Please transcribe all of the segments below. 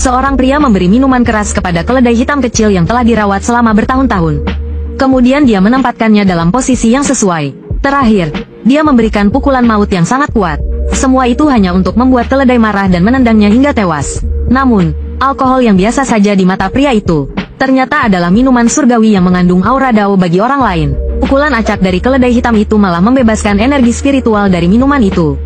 Seorang pria memberi minuman keras kepada keledai hitam kecil yang telah dirawat selama bertahun-tahun. Kemudian dia menempatkannya dalam posisi yang sesuai. Terakhir, dia memberikan pukulan maut yang sangat kuat. Semua itu hanya untuk membuat keledai marah dan menendangnya hingga tewas. Namun, alkohol yang biasa saja di mata pria itu ternyata adalah minuman surgawi yang mengandung aura dao bagi orang lain. Pukulan acak dari keledai hitam itu malah membebaskan energi spiritual dari minuman itu.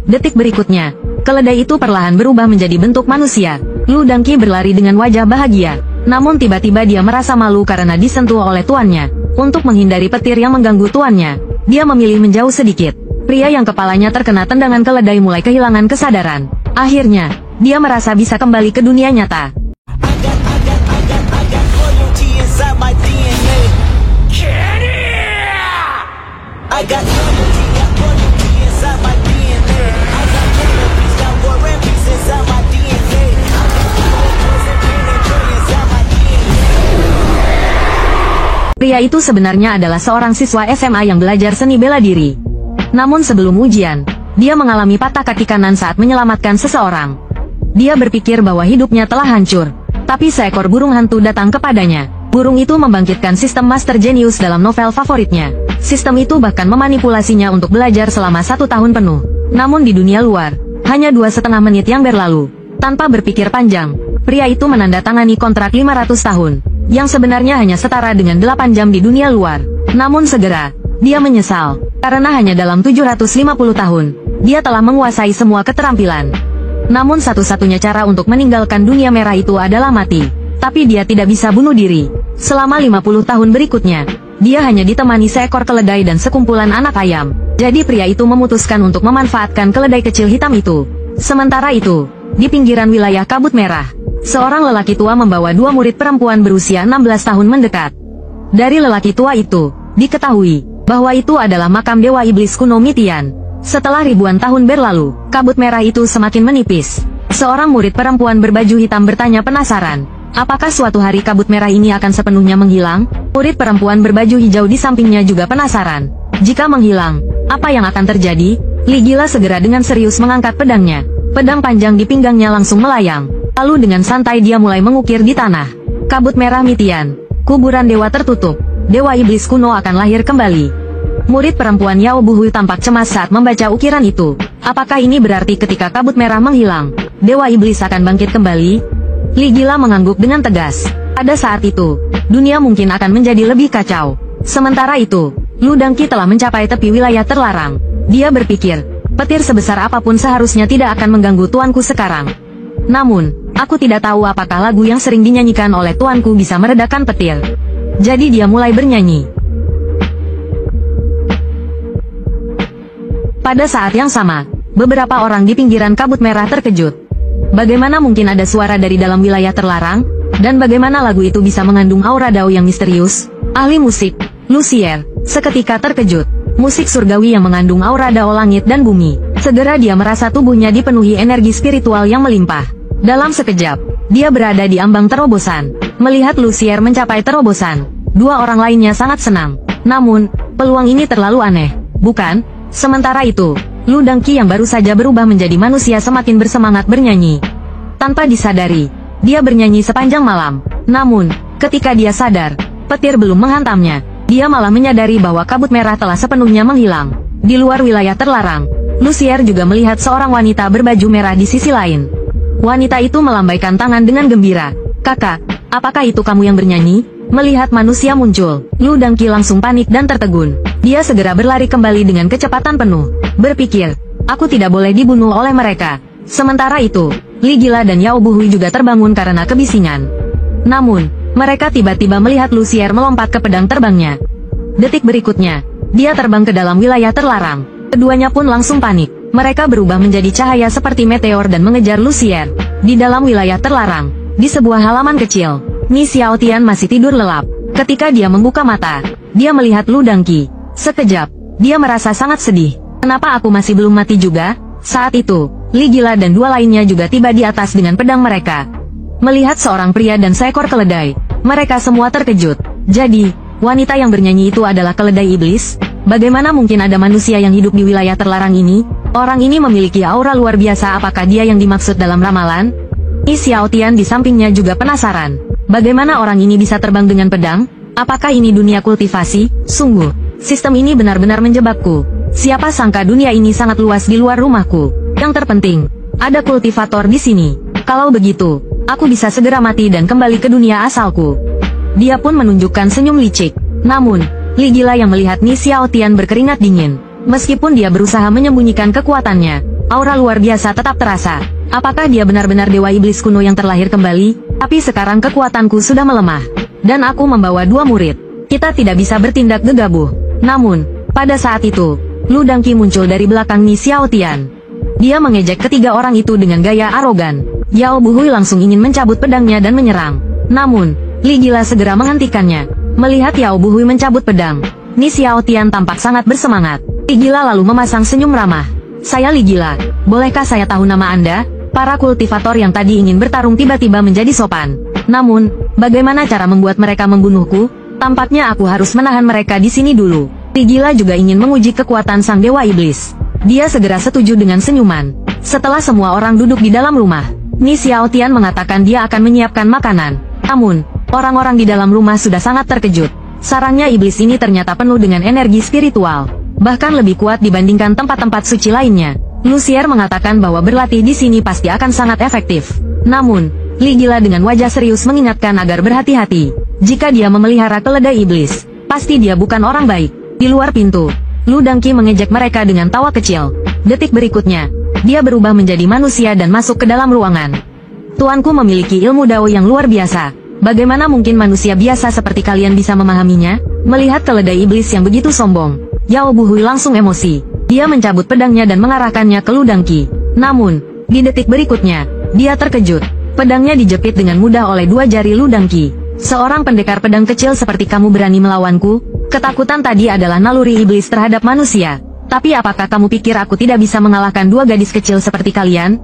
Detik berikutnya, keledai itu perlahan berubah menjadi bentuk manusia. Lu Dangqi berlari dengan wajah bahagia. Namun tiba-tiba dia merasa malu karena disentuh oleh tuannya. Untuk menghindari petir yang mengganggu tuannya, dia memilih menjauh sedikit. Pria yang kepalanya terkena tendangan keledai mulai kehilangan kesadaran. Akhirnya, dia merasa bisa kembali ke dunia nyata. Pria itu sebenarnya adalah seorang siswa SMA yang belajar seni bela diri. Namun sebelum ujian, dia mengalami patah kaki kanan saat menyelamatkan seseorang. Dia berpikir bahwa hidupnya telah hancur. Tapi seekor burung hantu datang kepadanya. Burung itu membangkitkan sistem Master Genius dalam novel favoritnya. Sistem itu bahkan memanipulasinya untuk belajar selama 1 tahun penuh. Namun di dunia luar, hanya 2,5 menit yang berlalu. Tanpa berpikir panjang, pria itu menandatangani kontrak 500 tahun. Yang sebenarnya hanya setara dengan 8 jam di dunia luar. Namun segera, dia menyesal. Karena hanya dalam 750 tahun, dia telah menguasai semua keterampilan. Namun satu-satunya cara untuk meninggalkan dunia merah itu adalah mati. Tapi dia tidak bisa bunuh diri. Selama 50 tahun berikutnya, dia hanya ditemani seekor keledai dan sekumpulan anak ayam. Jadi pria itu memutuskan untuk memanfaatkan keledai kecil hitam itu. Sementara itu, di pinggiran wilayah kabut merah, seorang lelaki tua membawa 2 murid perempuan berusia 16 tahun mendekat. Dari lelaki tua itu, diketahui bahwa itu adalah makam dewa iblis kuno Mitian. Setelah ribuan tahun berlalu, kabut merah itu semakin menipis. Seorang murid perempuan berbaju hitam bertanya penasaran, apakah suatu hari kabut merah ini akan sepenuhnya menghilang? Murid perempuan berbaju hijau di sampingnya juga penasaran. Jika menghilang, apa yang akan terjadi? Li Gila segera dengan serius mengangkat pedangnya. Pedang panjang di pinggangnya langsung melayang. Lalu dengan santai dia mulai mengukir di tanah. Kabut merah Mitian, kuburan dewa tertutup. Dewa iblis kuno akan lahir kembali. Murid perempuan Yao Buhui tampak cemas saat membaca ukiran itu. Apakah ini berarti ketika kabut merah menghilang, dewa iblis akan bangkit kembali? Li Gila mengangguk dengan tegas. Pada saat itu, dunia mungkin akan menjadi lebih kacau. Sementara itu, Lu Dangqi telah mencapai tepi wilayah terlarang. Dia berpikir, petir sebesar apapun seharusnya tidak akan mengganggu tuanku sekarang. Namun, aku tidak tahu apakah lagu yang sering dinyanyikan oleh tuanku bisa meredakan petir. Jadi dia mulai bernyanyi. Pada saat yang sama, beberapa orang di pinggiran kabut merah terkejut. Bagaimana mungkin ada suara dari dalam wilayah terlarang? Dan bagaimana lagu itu bisa mengandung aura dao yang misterius? Ahli musik, Lucier, seketika terkejut. Musik surgawi yang mengandung aura dao langit dan bumi. Segera dia merasa tubuhnya dipenuhi energi spiritual yang melimpah. Dalam sekejap, dia berada di ambang terobosan. Melihat Lucier mencapai terobosan, 2 orang lainnya sangat senang. Namun, peluang ini terlalu aneh, bukan? Sementara itu, Lu Dangqi yang baru saja berubah menjadi manusia semakin bersemangat bernyanyi. Tanpa disadari, dia bernyanyi sepanjang malam. Namun, ketika dia sadar, petir belum menghantamnya. Dia malah menyadari bahwa kabut merah telah sepenuhnya menghilang. Di luar wilayah terlarang, Lucier juga melihat seorang wanita berbaju merah di sisi lain. Wanita itu melambaikan tangan dengan gembira. "Kakak, apakah itu kamu yang bernyanyi?" Melihat manusia muncul, Lu Dangqi langsung panik dan tertegun. Dia segera berlari kembali dengan kecepatan penuh. Berpikir, aku tidak boleh dibunuh oleh mereka. Sementara itu, Li Gila dan Yao Buhui juga terbangun karena kebisingan. Namun, mereka tiba-tiba melihat Lucier melompat ke pedang terbangnya. Detik berikutnya, dia terbang ke dalam wilayah terlarang. Keduanya pun langsung panik. Mereka berubah menjadi cahaya seperti meteor dan mengejar Lucier. Di dalam wilayah terlarang, di sebuah halaman kecil, Ni Xiaotian masih tidur lelap. Ketika dia membuka mata, dia melihat Lu Dangqi. Sekejap, dia merasa sangat sedih. Kenapa aku masih belum mati juga? Saat itu, Li Gila dan 2 lainnya juga tiba di atas dengan pedang mereka. Melihat seorang pria dan seekor keledai, mereka semua terkejut. Jadi, wanita yang bernyanyi itu adalah keledai iblis? Bagaimana mungkin ada manusia yang hidup di wilayah terlarang ini? Orang ini memiliki aura luar biasa. Apakah dia yang dimaksud dalam ramalan? Ni Xiaotian di sampingnya juga penasaran. Bagaimana orang ini bisa terbang dengan pedang? Apakah ini dunia kultivasi? Sungguh, sistem ini benar-benar menjebakku. Siapa sangka dunia ini sangat luas di luar rumahku. Yang terpenting, ada kultivator di sini. Kalau begitu, aku bisa segera mati dan kembali ke dunia asalku. Dia pun menunjukkan senyum licik. Namun, Li Gila yang melihat Ni Xiaotian berkeringat dingin. Meskipun dia berusaha menyembunyikan kekuatannya, aura luar biasa tetap terasa. Apakah dia benar-benar dewa iblis kuno yang terlahir kembali? Tapi sekarang kekuatanku sudah melemah. Dan aku membawa 2 murid. Kita tidak bisa bertindak gegabah. Namun, pada saat itu, Lu Dangqi muncul dari belakang Ni Xiaotian. Dia mengejek ketiga orang itu dengan gaya arogan. Yao Buhui langsung ingin mencabut pedangnya dan menyerang. Namun, Li Gila segera menghentikannya. Melihat Yao Buhui mencabut pedang, Ni Xiaotian tampak sangat bersemangat. Li Gila lalu memasang senyum ramah. Saya Li Gila, bolehkah saya tahu nama Anda? Para kultivator yang tadi ingin bertarung tiba-tiba menjadi sopan. Namun, bagaimana cara membuat mereka membunuhku? Tampaknya aku harus menahan mereka di sini dulu. Li Gila juga ingin menguji kekuatan sang dewa iblis. Dia segera setuju dengan senyuman. Setelah semua orang duduk di dalam rumah, Ni Xiaotian mengatakan dia akan menyiapkan makanan. Namun, orang-orang di dalam rumah sudah sangat terkejut. Sarangnya iblis ini ternyata penuh dengan energi spiritual. Bahkan lebih kuat dibandingkan tempat-tempat suci lainnya. Lucier mengatakan bahwa berlatih di sini pasti akan sangat efektif. Namun, Li Gila dengan wajah serius mengingatkan agar berhati-hati. Jika dia memelihara keledai iblis, pasti dia bukan orang baik. Di luar pintu, Lu Dangqi mengejek mereka dengan tawa kecil. Detik berikutnya, dia berubah menjadi manusia dan masuk ke dalam ruangan. Tuanku memiliki ilmu Dao yang luar biasa. Bagaimana mungkin manusia biasa seperti kalian bisa memahaminya? Melihat keledai iblis yang begitu sombong, Yao Buhui langsung emosi. Dia mencabut pedangnya dan mengarahkannya ke Lu Dangqi. Namun, di detik berikutnya, dia terkejut. Pedangnya dijepit dengan mudah oleh 2 jari Lu Dangqi. Seorang pendekar pedang kecil seperti kamu berani melawanku? Ketakutan tadi adalah naluri iblis terhadap manusia. Tapi apakah kamu pikir aku tidak bisa mengalahkan 2 gadis kecil seperti kalian?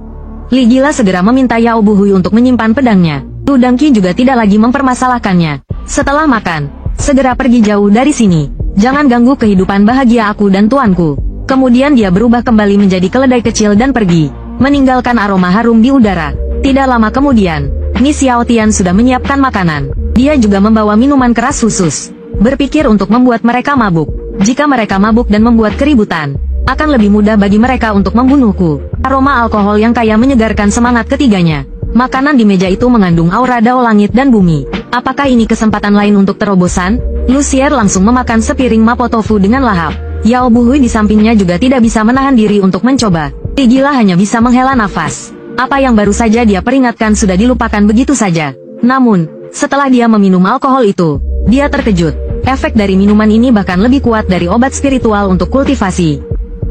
Li Gila segera meminta Yao Buhui untuk menyimpan pedangnya. Lu Dangqi juga tidak lagi mempermasalahkannya. Setelah makan, segera pergi jauh dari sini. Jangan ganggu kehidupan bahagia aku dan tuanku. Kemudian dia berubah kembali menjadi keledai kecil dan pergi, meninggalkan aroma harum di udara. Tidak lama kemudian, Ni Xiaotian sudah menyiapkan makanan. Dia juga membawa minuman keras khusus. Berpikir untuk membuat mereka mabuk. Jika mereka mabuk dan membuat keributan, akan lebih mudah bagi mereka untuk membunuhku. Aroma alkohol yang kaya menyegarkan semangat ketiganya. Makanan di meja itu mengandung aura Dao langit dan bumi. Apakah ini kesempatan lain untuk terobosan? Lucier langsung memakan sepiring mapo tofu dengan lahap. Yao Buhui di sampingnya juga tidak bisa menahan diri untuk mencoba. Li Gila hanya bisa menghela nafas. Apa yang baru saja dia peringatkan sudah dilupakan begitu saja. Namun, setelah dia meminum alkohol itu, dia terkejut. Efek dari minuman ini bahkan lebih kuat dari obat spiritual untuk kultivasi.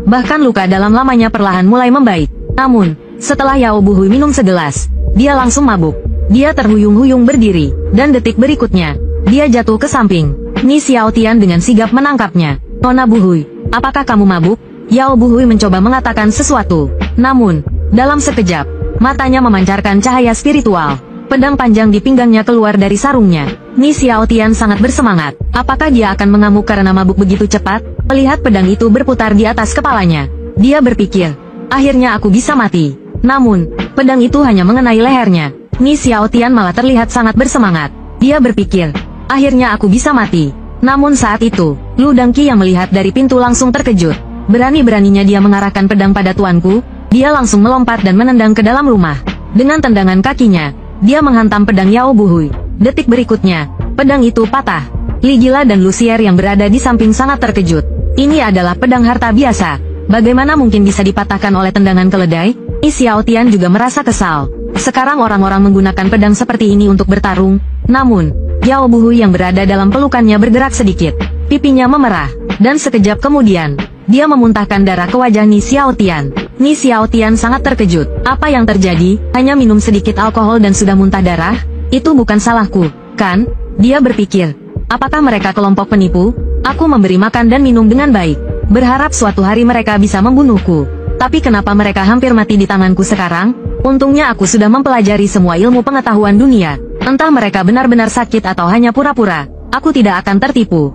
Bahkan luka dalam lamanya perlahan mulai membaik. Namun, setelah Yao Buhui minum segelas, dia langsung mabuk. Dia terhuyung-huyung berdiri, dan detik berikutnya, dia jatuh ke samping. Ni Xiaotian dengan sigap menangkapnya. Nona Buhui, apakah kamu mabuk? Yao Buhui mencoba mengatakan sesuatu. Namun, dalam sekejap, matanya memancarkan cahaya spiritual. Pedang panjang di pinggangnya keluar dari sarungnya. Ni Xiaotian sangat bersemangat. Apakah dia akan mengamuk karena mabuk begitu cepat? Melihat pedang itu berputar di atas kepalanya, dia berpikir, akhirnya aku bisa mati. Namun, pedang itu hanya mengenai lehernya. Ni Xiaotian malah terlihat sangat bersemangat. Dia berpikir, akhirnya aku bisa mati. Namun saat itu, Lu Dangqi yang melihat dari pintu langsung terkejut. Berani-beraninya dia mengarahkan pedang pada tuanku. Dia langsung melompat dan menendang ke dalam rumah. Dengan tendangan kakinya, dia menghantam pedang Yao Buhui. Detik berikutnya, pedang itu patah. Li Gila dan Lucier yang berada di samping sangat terkejut. Ini adalah pedang harta biasa. Bagaimana mungkin bisa dipatahkan oleh tendangan keledai? Ni Xiaotian juga merasa kesal. Sekarang orang-orang menggunakan pedang seperti ini untuk bertarung. Namun, Yao Buhui yang berada dalam pelukannya bergerak sedikit. Pipinya memerah. Dan sekejap kemudian, dia memuntahkan darah ke wajah Ni Xiaotian. Ni Xiaotian sangat terkejut. Apa yang terjadi? Hanya minum sedikit alkohol dan sudah muntah darah? Itu bukan salahku, kan? Dia berpikir. Apakah mereka kelompok penipu? Aku memberi makan dan minum dengan baik. Berharap suatu hari mereka bisa membunuhku. Tapi kenapa mereka hampir mati di tanganku sekarang? Untungnya aku sudah mempelajari semua ilmu pengetahuan dunia. Entah mereka benar-benar sakit atau hanya pura-pura. Aku tidak akan tertipu.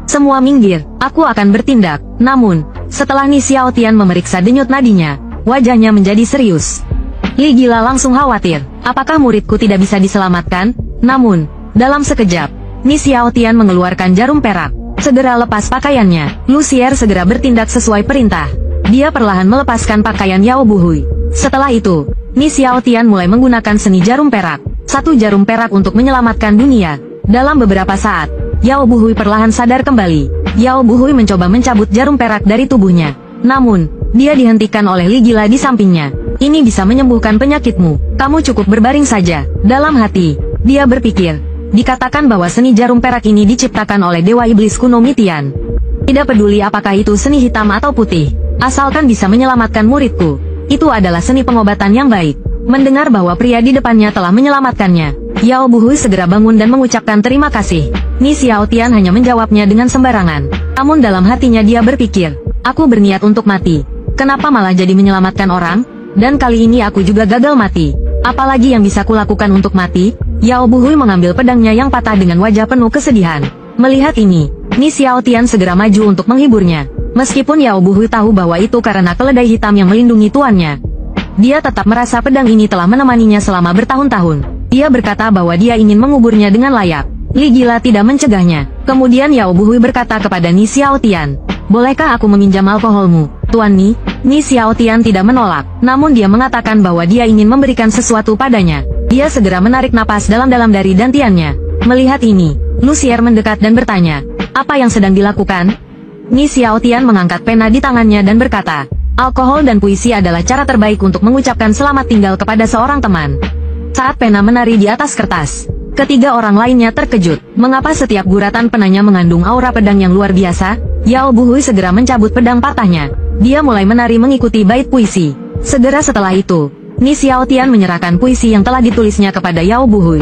Semua minggir, aku akan bertindak. Namun, setelah Ni Xiaotian memeriksa denyut nadinya, wajahnya menjadi serius. Li Gila langsung khawatir. Apakah muridku tidak bisa diselamatkan? Namun, dalam sekejap, Ni Xiaotian mengeluarkan jarum perak. Segera lepas pakaiannya. Lucier segera bertindak sesuai perintah. Dia perlahan melepaskan pakaian Yao Buhui. Setelah itu, Ni Xiaotian mulai menggunakan seni jarum perak. Satu jarum perak untuk menyelamatkan dunia. Dalam beberapa saat, Yao Buhui perlahan sadar kembali. Yao Buhui mencoba mencabut jarum perak dari tubuhnya. Namun, dia dihentikan oleh Li Gila di sampingnya. Ini bisa menyembuhkan penyakitmu. Kamu cukup berbaring saja. Dalam hati, dia berpikir. Dikatakan bahwa seni jarum perak ini diciptakan oleh Dewa Iblis kuno Mitian. Tidak peduli apakah itu seni hitam atau putih. Asalkan bisa menyelamatkan muridku. Itu adalah seni pengobatan yang baik. Mendengar bahwa pria di depannya telah menyelamatkannya, Yao Buhui segera bangun dan mengucapkan terima kasih. Ni Xiaotian hanya menjawabnya dengan sembarangan. Namun dalam hatinya dia berpikir, aku berniat untuk mati. Kenapa malah jadi menyelamatkan orang? Dan kali ini aku juga gagal mati. Apalagi yang bisa kulakukan untuk mati? Yao Buhui mengambil pedangnya yang patah dengan wajah penuh kesedihan. Melihat ini, Ni Xiaotian segera maju untuk menghiburnya. Meskipun Yao Buhui tahu bahwa itu karena keledai hitam yang melindungi tuannya, dia tetap merasa pedang ini telah menemaninya selama bertahun-tahun. Dia berkata bahwa dia ingin menguburnya dengan layak. Li Gila tidak mencegahnya. Kemudian Yao Buhui berkata kepada Ni Xiaotian, bolehkah aku meminjam alkoholmu, Tuan Ni? Ni Xiaotian tidak menolak, namun dia mengatakan bahwa dia ingin memberikan sesuatu padanya. Dia segera menarik napas dalam-dalam dari dantiannya. Melihat ini, Lucier mendekat dan bertanya, apa yang sedang dilakukan? Ni Xiaotian mengangkat pena di tangannya dan berkata, alkohol dan puisi adalah cara terbaik untuk mengucapkan selamat tinggal kepada seorang teman. Saat pena menari di atas kertas, ketiga orang lainnya terkejut. Mengapa setiap guratan penanya mengandung aura pedang yang luar biasa? Yao Buhui segera mencabut pedang patahnya. Dia mulai menari mengikuti bait puisi. Segera setelah itu, Ni Xiaotian menyerahkan puisi yang telah ditulisnya kepada Yao Buhui.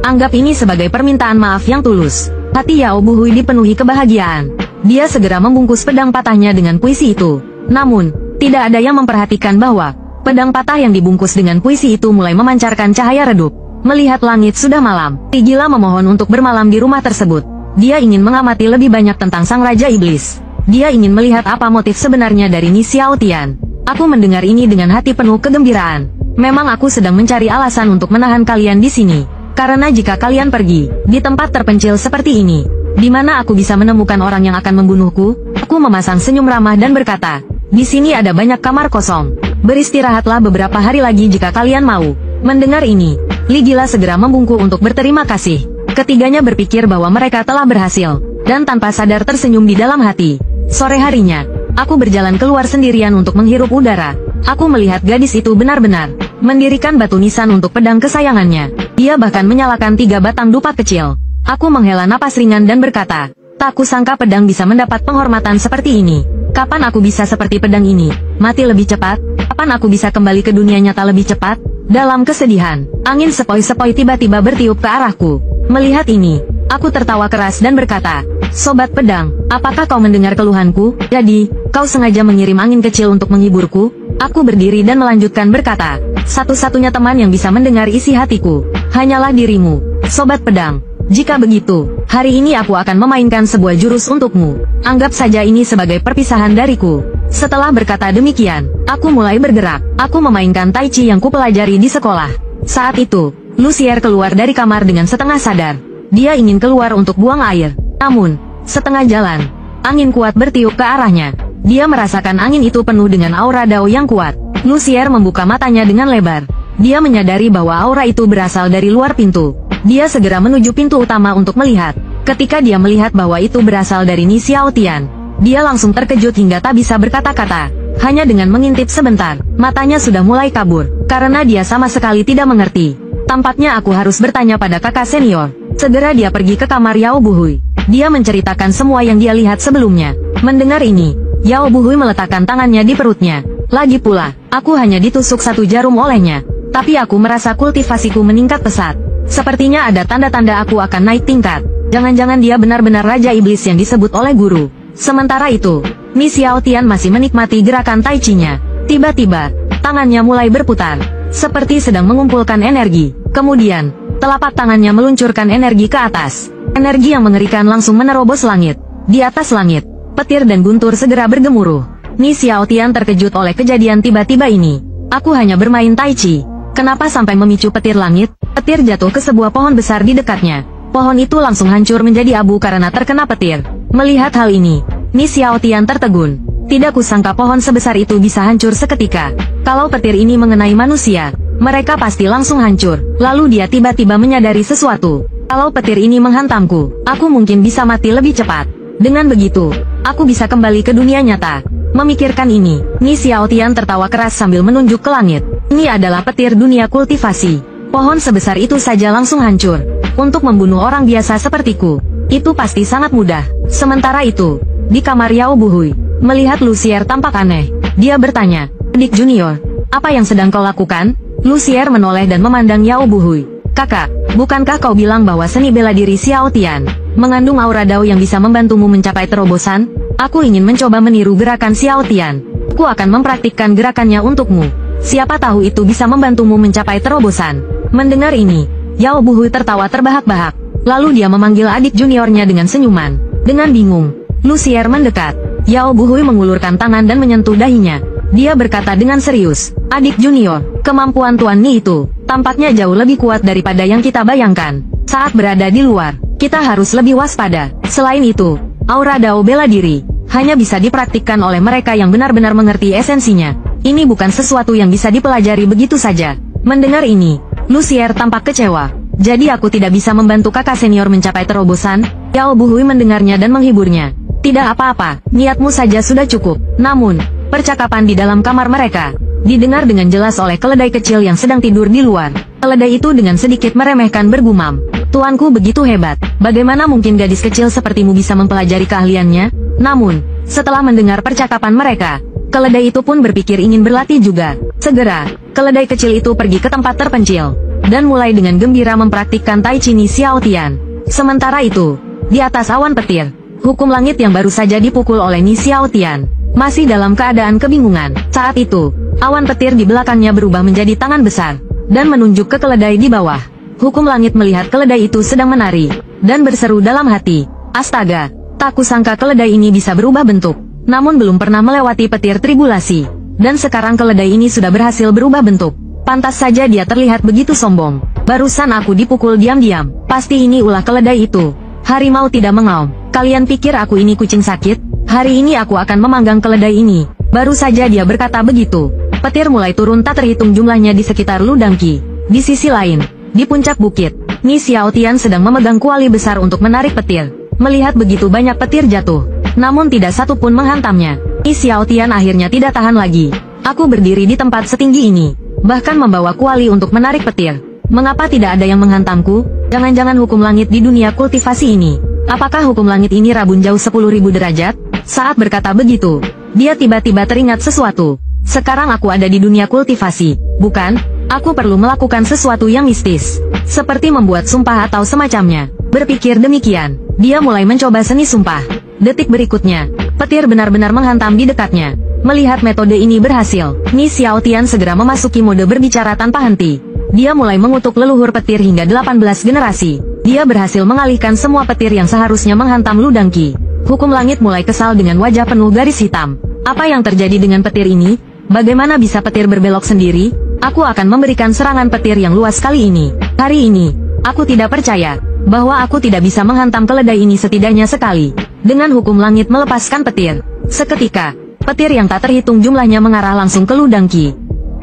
Anggap ini sebagai permintaan maaf yang tulus. Hati Yao Buhui dipenuhi kebahagiaan. Dia segera membungkus pedang patahnya dengan puisi itu. Namun, tidak ada yang memperhatikan bahwa pedang patah yang dibungkus dengan puisi itu mulai memancarkan cahaya redup. Melihat langit sudah malam, Li Gila memohon untuk bermalam di rumah tersebut. Dia ingin mengamati lebih banyak tentang Sang Raja Iblis. Dia ingin melihat apa motif sebenarnya dari Ni Xiaotian. Aku mendengar ini dengan hati penuh kegembiraan. Memang aku sedang mencari alasan untuk menahan kalian di sini. Karena jika kalian pergi di tempat terpencil seperti ini, di mana aku bisa menemukan orang yang akan membunuhku? Aku memasang senyum ramah dan berkata, di sini ada banyak kamar kosong. Beristirahatlah beberapa hari lagi jika kalian mau. Mendengar ini, Li Gila segera membungkuk untuk berterima kasih. Ketiganya berpikir bahwa mereka telah berhasil, dan tanpa sadar tersenyum di dalam hati. Sore harinya, aku berjalan keluar sendirian untuk menghirup udara. Aku melihat gadis itu benar-benar mendirikan batu nisan untuk pedang kesayangannya. Dia bahkan menyalakan 3 batang dupa kecil. Aku menghela napas ringan dan berkata, tak kusangka pedang bisa mendapat penghormatan seperti ini. Kapan aku bisa seperti pedang ini? Mati lebih cepat? Kapan aku bisa kembali ke dunia nyata lebih cepat? Dalam kesedihan, angin sepoi-sepoi tiba-tiba bertiup ke arahku. Melihat ini, aku tertawa keras dan berkata, Sobat Pedang, apakah kau mendengar keluhanku? Jadi, kau sengaja mengirim angin kecil untuk menghiburku? Aku berdiri dan melanjutkan berkata, satu-satunya teman yang bisa mendengar isi hatiku, hanyalah dirimu, Sobat Pedang. Jika begitu, hari ini aku akan memainkan sebuah jurus untukmu. Anggap saja ini sebagai perpisahan dariku. Setelah berkata demikian, aku mulai bergerak. Aku memainkan Tai Chi yang kupelajari di sekolah. Saat itu, Lucier keluar dari kamar dengan setengah sadar. Dia ingin keluar untuk buang air. Namun, setengah jalan, angin kuat bertiup ke arahnya. Dia merasakan angin itu penuh dengan aura Dao yang kuat. Lucier membuka matanya dengan lebar. Dia menyadari bahwa aura itu berasal dari luar pintu. Dia segera menuju pintu utama untuk melihat. Ketika dia melihat bahwa itu berasal dari Ni Xiaotian, dia langsung terkejut hingga tak bisa berkata-kata. Hanya dengan mengintip sebentar, matanya sudah mulai kabur, karena dia sama sekali tidak mengerti. Tampaknya aku harus bertanya pada kakak senior. Segera dia pergi ke kamar Yao Buhui. Dia menceritakan semua yang dia lihat sebelumnya. Mendengar ini, Yao Buhui meletakkan tangannya di perutnya. Lagi pula, aku hanya ditusuk 1 jarum olehnya. Tapi aku merasa kultivasiku meningkat pesat. Sepertinya ada tanda-tanda aku akan naik tingkat. Jangan-jangan dia benar-benar Raja Iblis yang disebut oleh guru. Sementara itu, Ni Xiaotian masih menikmati gerakan Tai Chi-nya. Tiba-tiba, tangannya mulai berputar, seperti sedang mengumpulkan energi. Kemudian, telapak tangannya meluncurkan energi ke atas. Energi yang mengerikan langsung menerobos langit. Di atas langit, petir dan guntur segera bergemuruh. Ni Xiaotian terkejut oleh kejadian tiba-tiba ini. Aku hanya bermain Tai Chi. Kenapa sampai memicu petir langit? Petir jatuh ke sebuah pohon besar di dekatnya. Pohon itu langsung hancur menjadi abu karena terkena petir. Melihat hal ini, Ni Xiaotian tertegun. Tidak kusangka pohon sebesar itu bisa hancur seketika. Kalau petir ini mengenai manusia, mereka pasti langsung hancur. Lalu dia tiba-tiba menyadari sesuatu. Kalau petir ini menghantamku, aku mungkin bisa mati lebih cepat. Dengan begitu, aku bisa kembali ke dunia nyata. Memikirkan ini, Ni Xiaotian tertawa keras sambil menunjuk ke langit. Ini adalah petir dunia kultivasi. Pohon sebesar itu saja langsung hancur. Untuk membunuh orang biasa sepertiku, itu pasti sangat mudah. Sementara itu, di kamar Yao Buhui, melihat Lucier tampak aneh. Dia bertanya, "Adik junior, apa yang sedang kau lakukan?" Lucier menoleh dan memandang Yao Buhui. "Kakak, bukankah kau bilang bahwa seni bela diri Xiaotian mengandung aura dao yang bisa membantumu mencapai terobosan? Aku ingin mencoba meniru gerakan Xiaotian. Aku akan mempraktikkan gerakannya untukmu. Siapa tahu itu bisa membantumu mencapai terobosan." Mendengar ini, Yao Buhui tertawa terbahak-bahak. Lalu dia memanggil adik juniornya dengan senyuman. Dengan bingung, Lucier mendekat. Yao Buhui mengulurkan tangan dan menyentuh dahinya. Dia berkata dengan serius, "Adik junior, kemampuan Tuan Ni itu tampaknya jauh lebih kuat daripada yang kita bayangkan. Saat berada di luar, kita harus lebih waspada. Selain itu, aura dao bela diri hanya bisa dipraktikkan oleh mereka yang benar-benar mengerti esensinya. Ini bukan sesuatu yang bisa dipelajari begitu saja." Mendengar ini, Lucier tampak kecewa. "Jadi aku tidak bisa membantu kakak senior mencapai terobosan?" Yao Buhui mendengarnya dan menghiburnya. "Tidak apa-apa, niatmu saja sudah cukup." Namun, percakapan di dalam kamar mereka didengar dengan jelas oleh keledai kecil yang sedang tidur di luar. Keledai itu dengan sedikit meremehkan bergumam, "Tuanku begitu hebat, bagaimana mungkin gadis kecil sepertimu bisa mempelajari keahliannya?" Namun, setelah mendengar percakapan mereka, keledai itu pun berpikir ingin berlatih juga. Segera, keledai kecil itu pergi ke tempat terpencil dan mulai dengan gembira mempraktikkan Tai Chi Ni Xiaotian. Sementara itu, di atas awan petir, hukum langit yang baru saja dipukul oleh Ni Xiaotian masih dalam keadaan kebingungan. Saat itu, awan petir di belakangnya berubah menjadi tangan besar dan menunjuk ke keledai di bawah. Hukum langit melihat keledai itu sedang menari dan berseru dalam hati, "Astaga, tak kusangka keledai ini bisa berubah bentuk." Namun belum pernah melewati petir tribulasi, dan sekarang keledai ini sudah berhasil berubah bentuk. Pantas saja dia terlihat begitu sombong. "Barusan aku dipukul diam-diam. Pasti ini ulah keledai itu." Harimau tidak mengaum. "Kalian pikir aku ini kucing sakit? Hari ini aku akan memanggang keledai ini." Baru saja dia berkata begitu, petir mulai turun tak terhitung jumlahnya di sekitar Ludangqi. Di sisi lain, di puncak bukit, Ni Xiaotian sedang memegang kuali besar untuk menarik petir. Melihat begitu banyak petir jatuh, namun tidak satu pun menghantamnya, Ni Xiaotian akhirnya tidak tahan lagi. "Aku berdiri di tempat setinggi ini, bahkan membawa kuali untuk menarik petir. Mengapa tidak ada yang menghantamku? Jangan-jangan hukum langit di dunia kultivasi ini. Apakah hukum langit ini rabun jauh 10.000 derajat?" Saat berkata begitu, dia tiba-tiba teringat sesuatu. "Sekarang aku ada di dunia kultivasi, bukan? Aku perlu melakukan sesuatu yang mistis, seperti membuat sumpah atau semacamnya." Berpikir demikian, dia mulai mencoba seni sumpah. Detik berikutnya, petir benar-benar menghantam di dekatnya. Melihat metode ini berhasil, Ni Xiaotian segera memasuki mode berbicara tanpa henti. Dia mulai mengutuk leluhur petir hingga 18 generasi. Dia berhasil mengalihkan semua petir yang seharusnya menghantam Ludangqi. Hukum langit mulai kesal dengan wajah penuh garis hitam. "Apa yang terjadi dengan petir ini? Bagaimana bisa petir berbelok sendiri? Aku akan memberikan serangan petir yang luas kali ini. Hari ini, aku tidak percaya bahwa aku tidak bisa menghantam keledai ini setidaknya sekali." Dengan hukum langit melepaskan petir, seketika, petir yang tak terhitung jumlahnya mengarah langsung ke Ludangqi.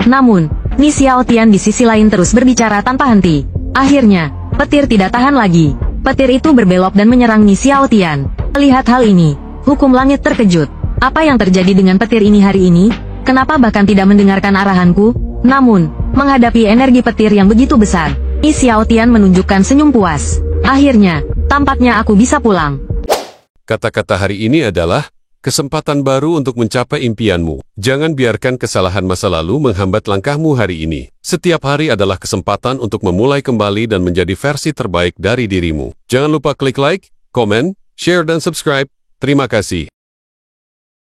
Namun, Ni Xiaotian di sisi lain terus berbicara tanpa henti. Akhirnya, petir tidak tahan lagi. Petir itu berbelok dan menyerang Ni Xiaotian. Melihat hal ini, hukum langit terkejut. Apa yang terjadi dengan petir ini hari ini? Kenapa bahkan tidak mendengarkan arahanku? Namun, menghadapi energi petir yang begitu besar, Ni Xiaotian menunjukkan senyum puas. "Akhirnya, tampaknya aku bisa pulang." Kata-kata hari ini adalah kesempatan baru untuk mencapai impianmu. Jangan biarkan kesalahan masa lalu menghambat langkahmu hari ini. Setiap hari adalah kesempatan untuk memulai kembali dan menjadi versi terbaik dari dirimu. Jangan lupa klik like, komen, share dan subscribe. Terima kasih.